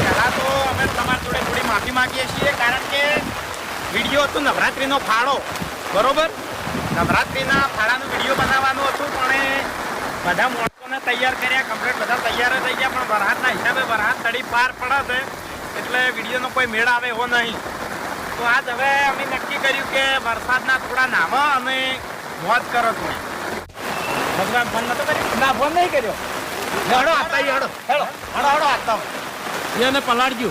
પહેલાં તો અમે તમારી જોડે થોડી માફી માંગીએ છીએ, કારણ કે વિડીયો હતો નવરાત્રિનો ફાળો, બરોબર? નવરાત્રિના ફાળાનો વિડીયો બનાવવાનું હતું, પણ બધા મોણસોને તૈયાર કર્યા, કમ્પ્લીટ બધા તૈયાર થઈ ગયા, પણ વરસાદના હિસાબે વરસાદ તડી પાર પડે છે એટલે વિડીયોનો કોઈ મેળ આવે એવો નહીં. તો આજ હવે અમે નક્કી કર્યું કે વરસાદના થોડા નામા અને મોજ કરો થોડી. ભગવાન ફોન નતો કર્યો? ના, ફોન નહીં કર્યો. હેડો આપતા હેડો હેડો હેડો હેડો આપતા એને પલાડજો.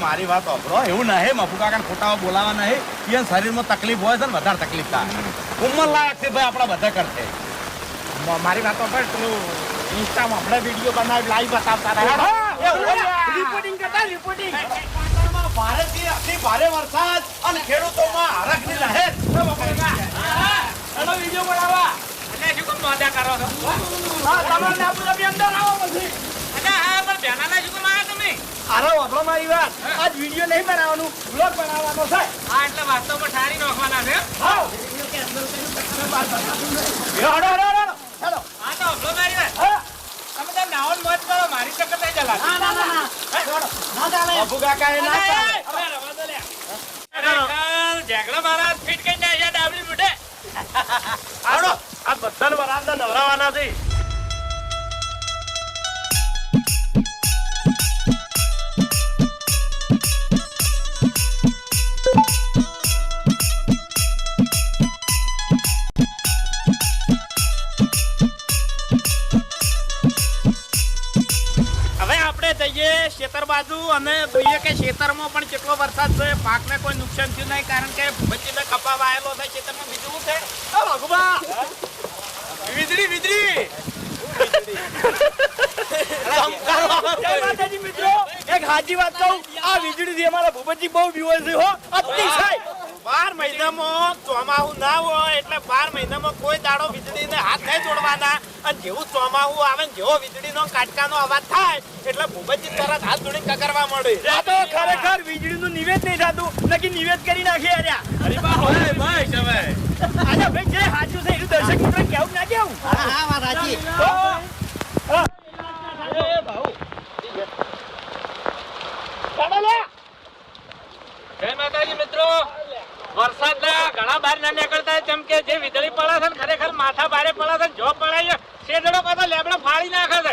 મારી વાત સાંભળો, એવું નહીં મફુ કાકા ખોટા બોલાવા નહીં. એ શરીરમાં તકલીફ હોય છે ને વધારે તકલીફ થાય. ઉંમર લાયક છે ભાઈ, આપડા બધા કરશે. મારી વાતો પર પેલું ઇન્સ્ટામાં આપણે વિડીયો બનાવી લાઈવ બતાવતા રિપોર્ટિંગ કરતા રિપોર્ટિંગ ભારે વરસાદ અને ખેડૂતોમાં હરખની લહેર. વિડીયો બનાવવા અને શું કામ મજા કરો છો? તમારે આપણે અંદર આવો પછી. હા, પણ બેનાના શું કામ આવ્યા તમે? અરે વાપરો મારી વાત, આજ વિડીયો નહીં બનાવવાનું, બ્લોગ બનાવવાનો છે. હા, એટલે વાસ્તવમાં ઠારી નાખવાના છે. હા, હા તો વાપરો મારી વાત. તમે તો નાવન મોજ કરો, મારી ચક્કર થઈ જલા. ના ચાલે બાબુ કાકા, એ ના ચાલે. હવે રવા દો લે. ઝઘડા મારા ફીટ કરી નાખ્યા ડાબલી મુઢે. આડો આ બધાને વરાંદા નવરાવાના છે. ખેતર બાજુ અને જોઈએ કે ખેતરમાં પણ કેટલો વરસાદ છે, પાકને કોઈ નુકસાન થયું નહીં, કારણ કે ભૂપતજીને કપા વાયેલો છે ખેતરમાં. બીજું શું છે ભગુબા? વીજળી વીજળી મિત્રો, એક હાજી વાત કહું, આ વીજળી થી અમારા ભૂપતજી બહુ બીવે છે હો, અતિશય. 12 મહિનામાં ચોમાહું ના હોય એટલે 12 મહિનામાં કોઈ દાડો વીજળીને હાથ નહીં જોડવાના, અને જેવું ચોમાહું આવે ને જેવો વીજળીનો કાટકાનો અવાજ થાય એટલે ભૂપતજી તરત હાથ જોડીને કકરવા મળે. આ તો ખરેખર વીજળીનું નિવેદ નહીં થતું, નકી નિવેદ કરી નાખીએ. અરે ભાઈ ભાઈ તમે આજા ભાઈ જે હાચું છે એ દર્શક મિત્રો કેવું ના કેવું? હા વાત સાચી. એ ભાઉ ચાલો લે. જય માતાજી મિત્રો. વરસાદના ઘણા બહાર ના નીકળતા, જેમ કે જે વીજળી પડે છે ખરેખર માથા બારે પડે છે, જો પડાય શેડડો પાછો લેબડો ફાડી નાખે છે.